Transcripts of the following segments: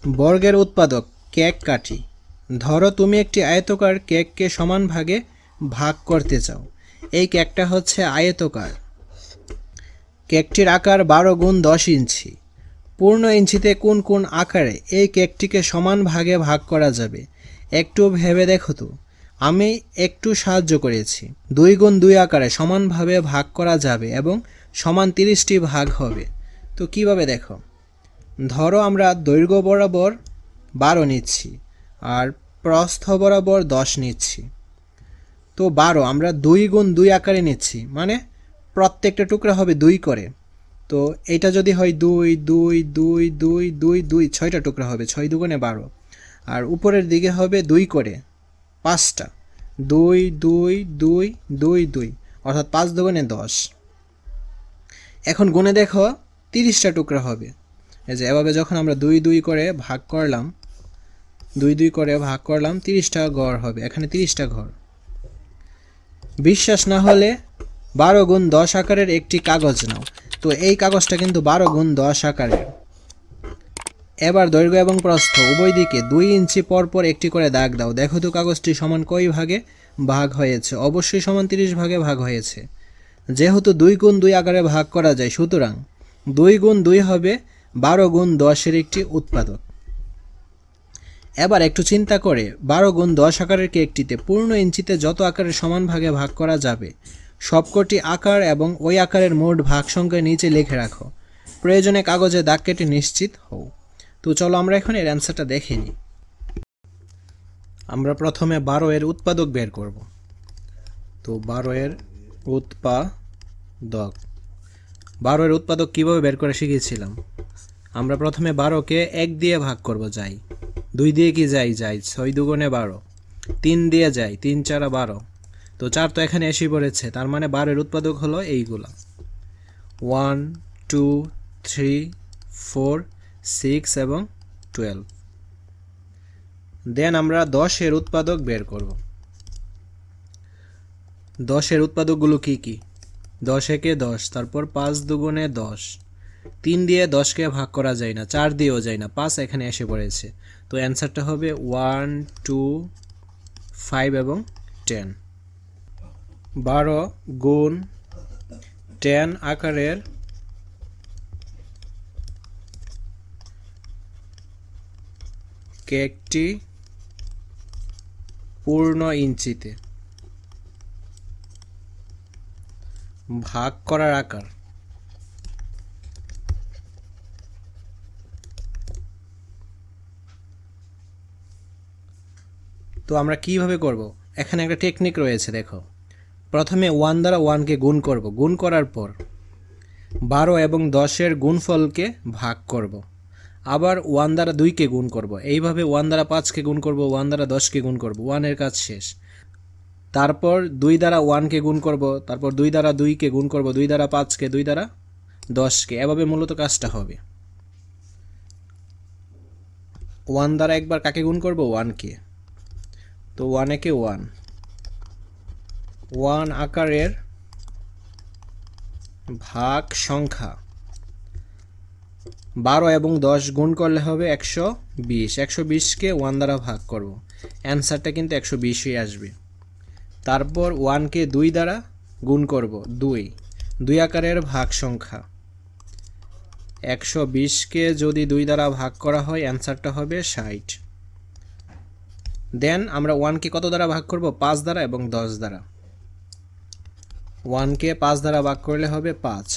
বর্গের উৎপাদক কেক কাটি। ধরো তুমি একটি আয়তকার কেককে সমান ভাগে ভাগ করতে চাও। এই কেকটা হচ্ছে আয়তকার। কেকটির আকার 12x10 ইঞ্চি। পূর্ণ ইঞ্চিতে কোন কোন আকারে এই কেকটিকে সমান ভাগে ভাগ করা যাবে একটু ভেবে দেখো তো। আমি একটু সাহায্য করেছি। 2x2 আকারে সমানভাবে ভাগ করা যাবে এবং সমান 30টি ভাগ হবে। তো কিভাবে দেখো, ধরো আমরা দৈর্ঘ্য বরাবর 12 নিচ্ছি আর প্রস্থ বরাবর 10 নিচ্ছি। তো 12 আমরা 2x2 আকারে নিচ্ছি, মানে প্রত্যেকটা টুকরা হবে 2 করে। তো এটা যদি হয় 2 2 2 2 2 2 6টা টুকরা হবে, 6 2 12। আর উপরের দিকে হবে 2 করে 5টা, 2 2 2 2 2, অর্থাৎ 5 2 10। এখন গুণে দেখো 30টা টুকরা হবে। এই যে এভাবে যখন আমরা 2 2 করে ভাগ করলাম, 2 2 করে ভাগ করলাম, 30টা ঘর হবে। এখানে 30টা ঘর। বিশ্বাস না হলে 12x10 আকারের একটি কাগজ নাও। তো এই কাগজটা কিন্তু 12x10 আকারের। এবার দৈর্ঘ্য এবং প্রস্থ উভয় দিকে 2 ইঞ্চি পর পর একটি করে দাগ দাও। দেখো তো কাগজটি সমান কয় ভাগে ভাগ হয়েছে। অবশ্যই সমান 30 ভাগে ভাগ হয়েছে। যেহেতু 2x2 আকারে ভাগ করা যায়, সুতরাং 2x2 হবে 12x10 এর একটি উৎপাদক। এবার একটু চিন্তা করে 12x10 আকারের কেকটিতে পূর্ণ ইঞ্চিতে যত আকারের সমান ভাগে ভাগ করা যাবে সবকটি আকার এবং ওই আকারের মোট ভাগ সংখ্যা নিচে লিখে রাখো। প্রয়োজনে কাগজে দাগ কেটে নিশ্চিত হও। তো চলো আমরা এখন এর অ্যান্সারটা দেখে নিই। আমরা প্রথমে 12 এর উৎপাদক বের করব। তো 12 এর উৎপাদক কিভাবে বের করে শিখেছিলাম। আমরা প্রথমে 12কে 1 দিয়ে ভাগ করব, যাই। 2 দিয়ে কি যাই, 6 2 12। 3 দিয়ে যাই, 3 4 12। তো 4 তো এখানে এসে পড়েছে, তার মানে 12 এর উৎপাদক হলো এইগুলা, 1 2 3 4 6 এবং 12। দেন আমরা 10 এর উৎপাদক বের করব। 10 এর উৎপাদকগুলো কি কি? 10 একে 10, তারপর 5 2 10। 3 দিয়ে 10কে ভাগ করা যায় না, 4 দিয়েও যায় না, 5 এখানে এসে পড়েছে। তো অ্যান্সারটা হবে 1 2 5 এবং 10। 12x10 আকারের কেকটি পূর্ণ ইঞ্চিতে ভাগ করার আকার। তো আমরা কিভাবে করব? এখানে একটা টেকনিক রয়েছে, দেখো। প্রথমে 1 দ্বারা 1কে গুণ করব। গুণ করার পর 12 এবং 10 এর গুণফলকে ভাগ করব। আবার 1 দ্বারা 2কে গুণ করব। এইভাবে 1 দ্বারা 5কে গুণ করব, 1 দ্বারা 10কে গুণ করব। 1 এর কাজ শেষ। তারপর 2 দ্বারা 1কে গুণ করব, তারপর 2 দ্বারা 2কে গুণ করব, 2 দ্বারা 5কে, 2 দ্বারা 10কে। এভাবে মূলত কাজটা হবে। 1 দ্বারা একবার কাকে গুণ করব? 1কে। তো 1 একে 1। 1 আকারের ভাগ সংখ্যা 12 এবং 10 গুণ করলে হবে 120। 120কে 1 দ্বারা ভাগ করব, অ্যান্সারটা কিন্তু 120ই আসবে। তারপর 1কে 2 দ্বারা গুণ করব, 2 আকারের ভাগ সংখ্যা। 120কে যদি 2 দ্বারা ভাগ করা হয় অ্যান্সারটা হবে 60। দেন আমরা 1কে কত দ্বারা ভাগ করব? 5 দ্বারা এবং 10 দ্বারা। 1কে 5 দ্বারা ভাগ করলে হবে 5।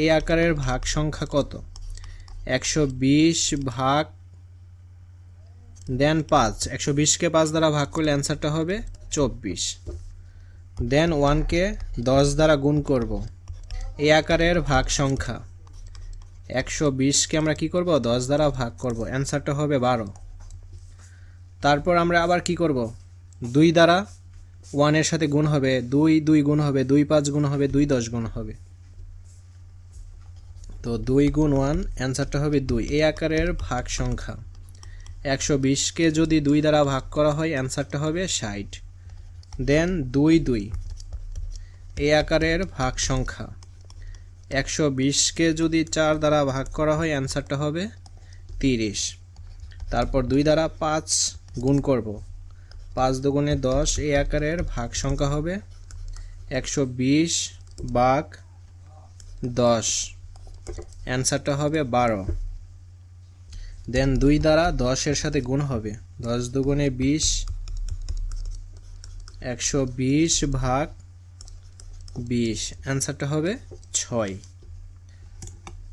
এই আকারের ভাগ সংখ্যা কত? 120 ভাগ দেন 5। 120কে 5 দ্বারা ভাগ করলে অ্যান্সারটা হবে 24। দেন 1কে 10 দ্বারা গুণ করব। এই আকারের ভাগ সংখ্যা 120কে আমরা কি করব? 10 দ্বারা ভাগ করব, অ্যান্সারটা হবে 12। তারপর আমরা আবার কি করব? 2 দ্বারা 1 এর সাথে গুণ হবে, 2 2 গুণ হবে, 2 5 গুণ হবে, 2 10 গুণ হবে। তো 2 গুণ 1, অ্যান্সারটা হবে 2। এই আকারের ভাগ সংখ্যা 120কে যদি 2 দ্বারা ভাগ করা হয় অ্যান্সারটা হবে 60। দেন 2 2 এই আকারের ভাগ সংখ্যা 120কে যদি 4 দ্বারা ভাগ করা হয় অ্যান্সারটা হবে 30। তারপর 2 দ্বারা 5 গুণ করব, 5 দুগুণে 10, এই আকারের ভাগ সংখ্যা হবে 120 ভাগ 10, অ্যান্সারটা হবে 12। দেন 2 দ্বারা 10 এর সাথে গুণ হবে, 10 দুগুণে 20, 120 ভাগ 20, অ্যান্সারটা হবে 6।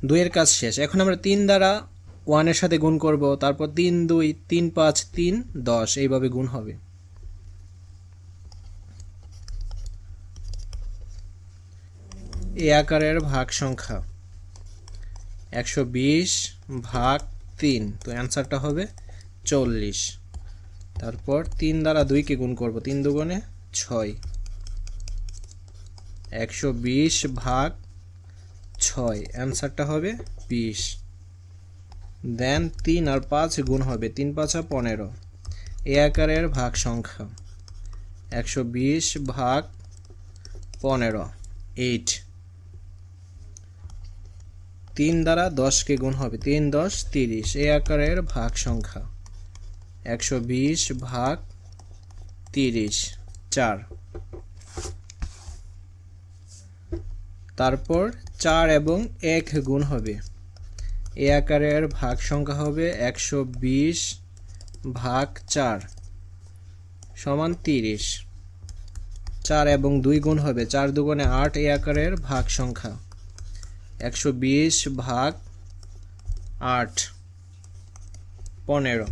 2 এর কাজ শেষ। এখন আমরা 3 দ্বারা 1 এর সাথে গুণ করব, তারপর 3 2 3 5 3 10, এইভাবে গুণ হবে। এই আকারের ভাগ সংখ্যা 120 ভাগ 3, তো অ্যান্সারটা হবে 40। তারপর 3 দ্বারা 2 কে গুণ করব, 3 দুগুণে 6, 120 ভাগ 6, অ্যান্সারটা হবে 20। দেন 3 আর 5 গুণ হবে, 3 5 15, এই আকারের ভাগ সংখ্যা 120 ভাগ 15, 8। 3 দ্বারা 10 কে গুণ হবে, 3 10 30, এই আকারের ভাগ সংখ্যা 120 ভাগ 30, 4। তারপর 4 এবং 1 গুণ হবে, এই আকারের ভাগ সংখ্যা হবে 120 ভাগ 4 সমান 30। 4 এবং 2 গুণ হবে, 4 দুগুণে 8, এই আকারের ভাগ সংখ্যা 120 ভাগ 8, 15।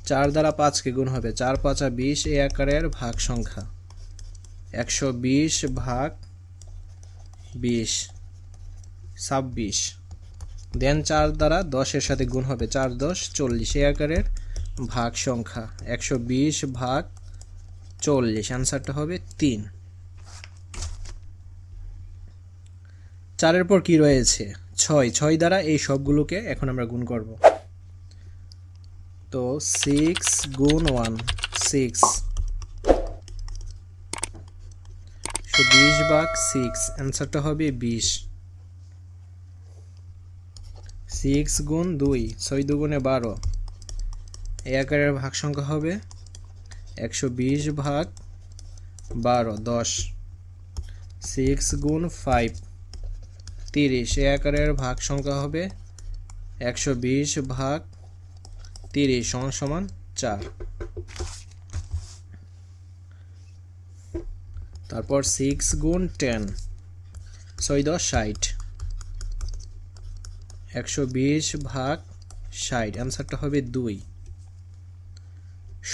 4 দ্বারা 5 কে গুণ হবে, 4 5 20, এই আকারের ভাগ সংখ্যা 120 ভাগ 20, 26। দেন 4 দ্বারা 10 এর সাথে গুণ হবে, 4 10 40, এই আকারের ভাগ সংখ্যা 120 ভাগ 40, অ্যান্সারটা হবে 3। 4 এর পর কি রয়েছে? 6। 6 দ্বারা এই সবগুলোকে এখন আমরা গুণ করব। তো 6 গুণ 1 6, 20 ভাগ 6, অ্যান্সারটা হবে 20। 6 গুণ 2 6 দুগুণে 12, এই আকারের ভাগ সংখ্যা হবে 120 ভাগ 12 10। 6 গুণ 5 30, এই আকারের ভাগ সংখ্যা হবে 120 ভাগ 30 সমান সমান 4। তারপর 6 গুণ 10 6 10 60, 120 ভাগ 60, অ্যান্সারটা হবে 2।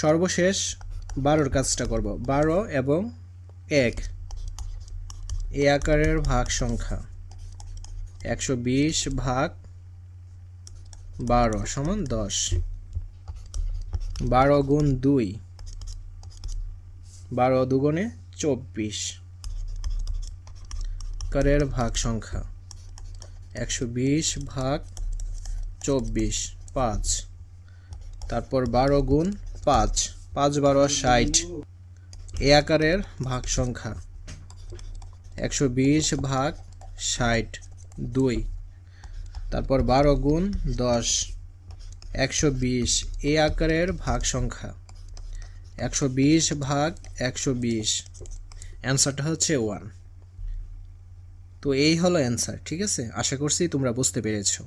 সর্বশেষ 12 কাজটা করব, 12 এবং 1, এই আকারের ভাগ সংখ্যা 120 ভাগ 12 সমান 10। 12 গুণ 2 12 দুগুণে 24, আকারের ভাগ সংখ্যা 120 ভাগ 24 5। তারপর 12 গুণ 5 5 12 60, এই আকারের ভাগ সংখ্যা 120 ভাগ 60 2। তারপর 12 গুণ 10 120, এই আকারের ভাগ সংখ্যা 120 ভাগ 120, অ্যান্সারটা হচ্ছে 1। তো এই হলো অ্যান্সার। ঠিক আছে, আশা করছি তোমরা বুঝতে পেরেছো।